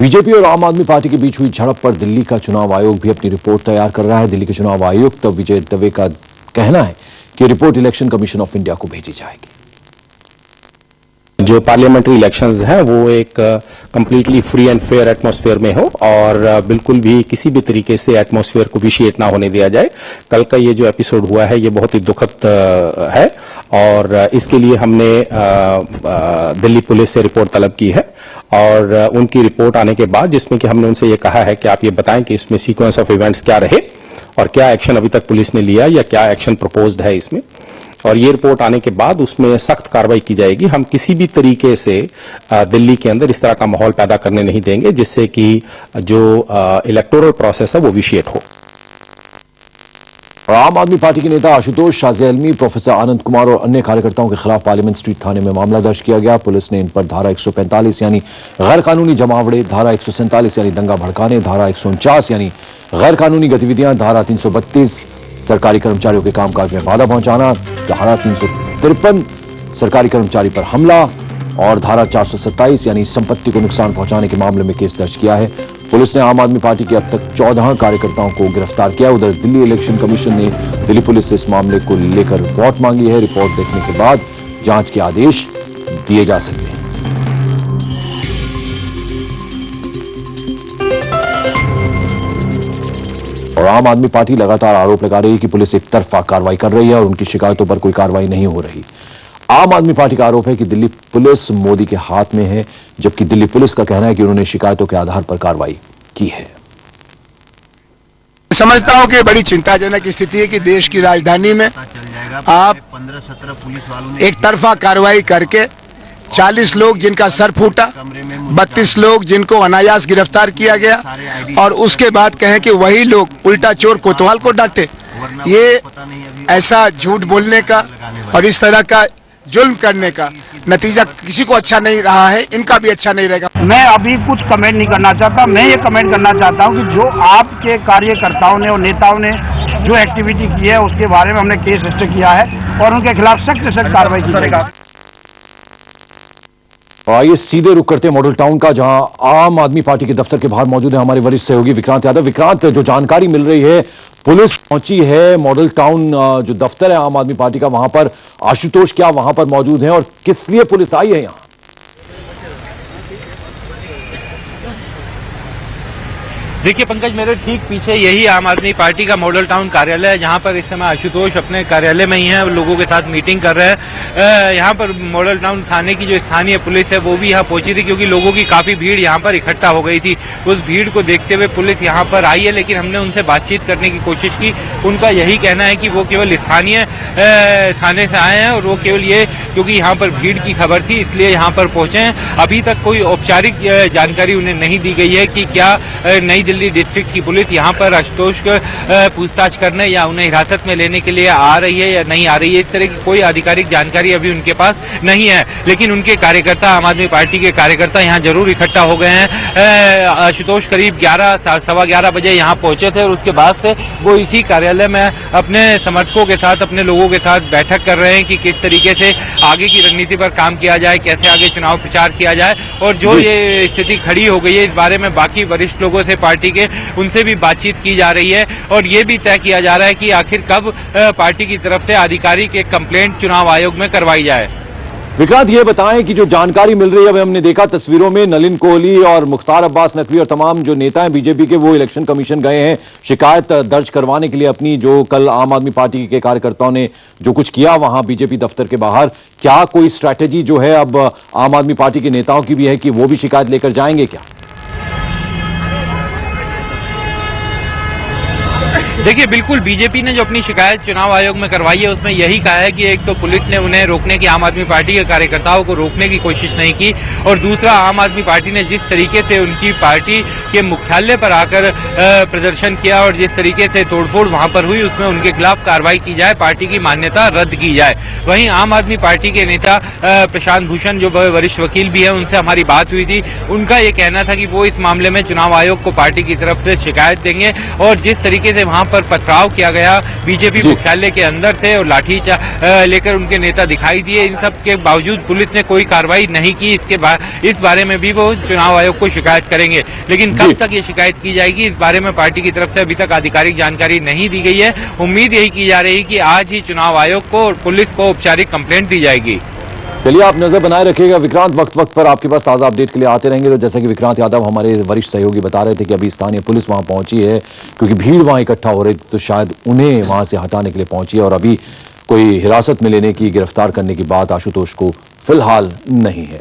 BJP और आम आदमी पार्टी के बीच हुई झड़प पर दिल्ली का चुनाव आयोग भी अपनी रिपोर्ट तैयार कर रहा है। दिल्ली के चुनाव आयुक्त विजय दवे का कहना है कि report election commission of India को भेजी जाएगी। जो पार्लियामेंट्री इलेक्शंस हैं वो एक completely free and fair atmosphere में हो और बिल्कुल भी किसी भी तरीके से एटमॉस्फेयर को विशिएट ना होने दिया जाए। कल का ये जो एपिसोड हुआ है ये बहुत ही दुखद है और इसके लिए हमने दिल्ली पुलिस से रिपोर्ट तलब की है और उनकी रिपोर्ट आने के बाद जिसमें कि हमने उनसे ये कहा है कि आप ये बताएं कि इसमें सीक्वेंस ऑफ इवेंट्स क्या रहे और क्या एक्शन अभी तक पुलिस ने लिया या क्या एक्शन प्रपोज्ड है इसमें, और ये रिपोर्ट आने के बाद उसमें सख्त कार्रवाई की जाएगी। हम किसी भी तरीके से दिल्ली के अंदर इस तरह का माहौल पैदा करने नहीं देंगे जिससे कि जो इलेक्टोरल प्रोसेस है वो विशिएट हो। आम आदमी पार्टी के नेता आशुतोष शाहज़ेलमी, प्रोफेसर आनंद कुमार और अन्य कार्यकर्ताओं के खिलाफ पार्लियामेंट स्ट्रीट थाने में मामला दर्ज किया गया। पुलिस ने इन पर धारा 145 यानी गैर कानूनी जमावड़े, धारा 147 यानी दंगा भड़काने, धारा 149 यानी गैर कानूनी गतिविधियां, धारा 332 सरकारी कर्मचारियों के कामकाज में बाधा पहुंचाना, धारा 353 सरकारी कर्मचारी पर हमला और धारा 427 यानी संपत्ति को नुकसान पहुंचाने के मामले में केस दर्ज किया है। पुलिस ने आम आदमी पार्टी के अब तक 14 कार्यकर्ताओं को गिरफ्तार किया। उधर दिल्ली इलेक्शन कमीशन ने दिल्ली पुलिस से इस मामले को लेकर रिपोर्ट मांगी है। रिपोर्ट देखने के बाद जांच के आदेश दिए जा सकते हैं। और आम आदमी पार्टी लगातार आरोप लगा रही है कि पुलिस एक तरफा कार्रवाई कर रही है और उनकी शिकायतों पर कोई कार्रवाई नहीं हो रही। आम आदमी पार्टी का आरोप है कि दिल्ली पुलिस मोदी के हाथ में है, जबकि दिल्ली पुलिस का कहना है कि उन्होंने शिकायतों के आधार पर कार्रवाई की है। समझता हूं कि बड़ी चिंताजनक स्थिति है कि देश की राजधानी में आप 15-17 पुलिस वालों ने एक तरफा कार्रवाई करके 40 लोग जिनका सर फूटा, 32 लोग जिनको अनायास गिरफ्तार किया गया और उसके बाद कहें कि वही लोग उल्टा चोर कोतवाल को डांटे। ये ऐसा झूठ बोलने का और इस तरह का जुल्म करने का नतीजा किसी को अच्छा नहीं रहा है, इनका भी अच्छा नहीं रहेगा। मैं अभी कुछ कमेंट नहीं करना चाहता। मैं ये कमेंट करना चाहता हूँ कि जो आपके कार्यकर्ताओं ने और नेताओं ने जो एक्टिविटी की है उसके बारे में हमने केस रजिस्टर किया है और उनके खिलाफ सख्त से सख्त कार्रवाई की जाएगी। आइए सीधे रुख करते हैं मॉडल टाउन का, जहां आम आदमी पार्टी के दफ्तर के बाहर मौजूद है हमारे वरिष्ठ सहयोगी विक्रांत यादव। विक्रांत, जो जानकारी मिल रही है, पुलिस पहुंची है मॉडल टाउन जो दफ्तर है आम आदमी पार्टी का, वहां पर आशुतोष क्या वहां पर मौजूद है और किस लिए पुलिस आई है यहां? देखिए पंकज, मेरे ठीक पीछे यही आम आदमी पार्टी का मॉडल टाउन कार्यालय है, जहां पर इस समय आशुतोष अपने कार्यालय में ही हैं, लोगों के साथ मीटिंग कर रहे हैं। यहां पर मॉडल टाउन थाने की जो स्थानीय पुलिस है वो भी यहां पहुंची थी क्योंकि लोगों की काफ़ी भीड़ यहां पर इकट्ठा हो गई थी। उस भीड़ को देखते हुए पुलिस यहां पर आई है, लेकिन हमने उनसे बातचीत करने की कोशिश की। उनका यही कहना है कि वो केवल स्थानीय थाने से आए हैं और वो केवल ये क्योंकि यहाँ पर भीड़ की खबर थी इसलिए यहाँ पर पहुंचे हैं। अभी तक कोई औपचारिक जानकारी उन्हें नहीं दी गई है कि क्या नई दिल्ली डिस्ट्रिक्ट की पुलिस यहाँ पर आशुतोष को पूछताछ करने या उन्हें हिरासत में लेने के लिए आ रही है या नहीं आ रही है। इस तरह की कोई आधिकारिक जानकारी अभी उनके पास नहीं है, लेकिन उनके कार्यकर्ता, आम आदमी पार्टी के कार्यकर्ता यहाँ जरूर इकट्ठा हो गए हैं। आशुतोष करीब 11-11:15 बजे यहाँ पहुंचे थे और उसके बाद से वो इसी कार्यालय में अपने समर्थकों के साथ, अपने लोगों के साथ बैठक कर रहे हैं कि किस तरीके से आगे की रणनीति पर काम किया जाए, कैसे आगे चुनाव प्रचार किया जाए। और जो ये स्थिति खड़ी हो गई है इस बारे में बाकी वरिष्ठ लोगों से पार्टी के उनसे भी बातचीत की जा रही है और ये भी तय किया जा रहा है कि आखिर कब पार्टी की तरफ से आधिकारिक एक कंप्लेंट चुनाव आयोग में करवाई जाए। विक्रांत, ये बताएं कि जो जानकारी मिल रही है, अभी हमने देखा तस्वीरों में नलिन कोहली और मुख्तार अब्बास नकवी और तमाम जो नेता हैं बीजेपी के, वो इलेक्शन कमीशन गए हैं शिकायत दर्ज करवाने के लिए अपनी। जो कल आम आदमी पार्टी के कार्यकर्ताओं ने जो कुछ किया वहां बीजेपी दफ्तर के बाहर, क्या कोई स्ट्रैटेजी जो है अब आम आदमी पार्टी के नेताओं की भी है कि वो भी शिकायत लेकर जाएंगे क्या? देखिए, बिल्कुल बीजेपी ने जो अपनी शिकायत चुनाव आयोग में करवाई है उसमें यही कहा है कि एक तो पुलिस ने उन्हें रोकने की, आम आदमी पार्टी के कार्यकर्ताओं को रोकने की कोशिश नहीं की और दूसरा आम आदमी पार्टी ने जिस तरीके से उनकी पार्टी के मुख्यालय पर आकर प्रदर्शन किया और जिस तरीके से तोड़फोड़ वहां पर हुई उसमें उनके खिलाफ कार्रवाई की जाए, पार्टी की मान्यता रद्द की जाए। वहीं आम आदमी पार्टी के नेता प्रशांत भूषण जो वरिष्ठ वकील भी है, उनसे हमारी बात हुई थी। उनका ये कहना था कि वो इस मामले में चुनाव आयोग को पार्टी की तरफ से शिकायत देंगे और जिस तरीके से वहां पर पथराव किया गया बीजेपी मुख्यालय के अंदर से और लाठी लेकर उनके नेता दिखाई दिए, इन सब के बावजूद पुलिस ने कोई कार्रवाई नहीं की। इस बारे में भी वो चुनाव आयोग को शिकायत करेंगे, लेकिन कब तक ये शिकायत की जाएगी इस बारे में पार्टी की तरफ से अभी तक आधिकारिक जानकारी नहीं दी गई है। उम्मीद यही की जा रही है कि आज ही चुनाव आयोग को और पुलिस को औपचारिक कंप्लेंट दी जाएगी। चलिए, आप नजर बनाए रखिएगा विक्रांत, वक्त वक्त पर आपके पास ताज़ा अपडेट के लिए आते रहेंगे। तो जैसा कि विक्रांत यादव हमारे वरिष्ठ सहयोगी बता रहे थे कि अभी स्थानीय पुलिस वहां पहुंची है क्योंकि भीड़ वहां इकट्ठा हो रही थी, तो शायद उन्हें वहां से हटाने के लिए पहुंची है और अभी कोई हिरासत में लेने की, गिरफ्तार करने की बात आशुतोष को फिलहाल नहीं है।